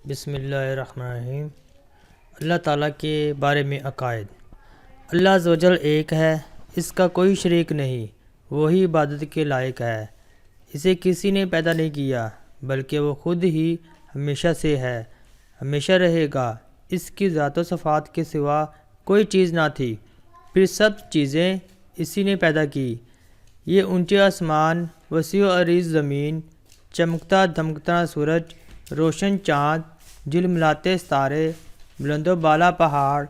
بسم اللہ الرحمن الرحیم۔ اللہ تعالیٰ کے بارے میں عقائد۔ اللہ عز و جل ایک ہے، اس کا کوئی شریک نہیں، وہی عبادت کے لائق ہے۔ اسے کسی نے پیدا نہیں کیا بلکہ وہ خود ہی ہمیشہ سے ہے، ہمیشہ رہے گا۔ اس کی ذات و صفات کے سوا کوئی چیز نہ تھی، پھر سب چیزیں اسی نے پیدا کی۔ یہ اونچے آسمان، وسیع و عریض زمین، چمکتا دمکتا سورج، روشن چاند، جھلملاتے ستارے، بلند و بالا پہاڑ،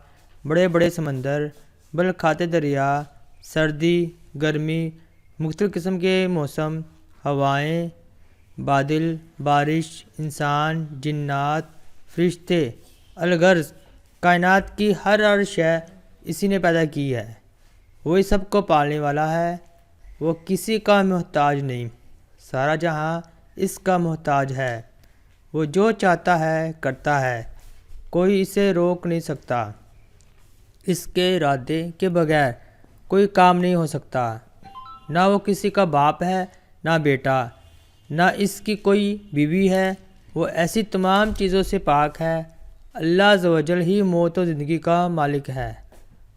بڑے بڑے سمندر، بل کھاتے دریا، سردی، گرمی، مختلف قسم کے موسم، ہوائیں، بادل، بارش، انسان، جنات، فرشتے، الغرض کائنات کی ہر شے اسی نے پیدا کی ہے۔ وہی سب کو پالنے والا ہے، وہ کسی کا محتاج نہیں، سارا جہاں اس کا محتاج ہے۔ وہ جو چاہتا ہے کرتا ہے، کوئی اسے روک نہیں سکتا۔ اس کے ارادے کے بغیر کوئی کام نہیں ہو سکتا۔ نہ وہ کسی کا باپ ہے، نہ بیٹا، نہ اس کی کوئی بیوی ہے۔ وہ ایسی تمام چیزوں سے پاک ہے۔ اللہ عز و جل ہی موت و زندگی کا مالک ہے۔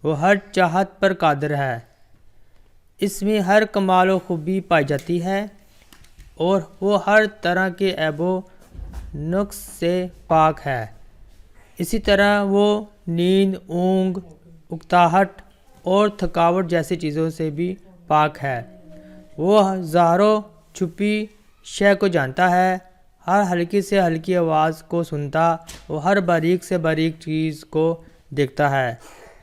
وہ ہر چاہت پر قادر ہے۔ اس میں ہر کمال و خوبی پائی جاتی ہے اور وہ ہر طرح کے عیب و نقص سے پاک ہے۔ اسی طرح وہ نیند، اونگ، اکتاہٹ اور تھکاوٹ جیسی چیزوں سے بھی پاک ہے۔ وہ ظاہر و چھپی شے کو جانتا ہے، ہر ہلکی سے ہلکی آواز کو سنتا، وہ ہر باریک سے باریک چیز کو دیکھتا ہے،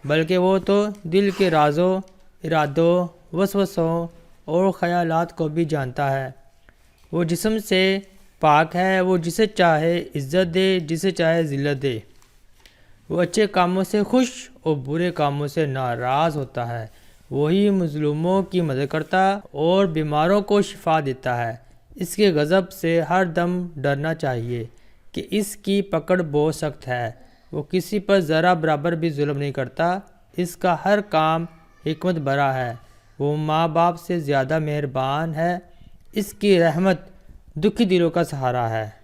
بلکہ وہ تو دل کے رازوں، ارادوں، وسوسوں اور خیالات کو بھی جانتا ہے۔ وہ جسم سے پاک ہے، وہ جسے چاہے عزت دے، جسے چاہے ذلت دے۔ وہ اچھے کاموں سے خوش اور برے کاموں سے ناراض ہوتا ہے۔ وہی مظلوموں کی مدد کرتا اور بیماروں کو شفا دیتا ہے۔ اس کے غضب سے ہر دم ڈرنا چاہیے کہ اس کی پکڑ بہت سخت ہے۔ وہ کسی پر ذرہ برابر بھی ظلم نہیں کرتا۔ اس کا ہر کام حکمت بھرا ہے۔ وہ ماں باپ سے زیادہ مہربان ہے۔ اس کی رحمت دکھی دلوں کا سہارا ہے۔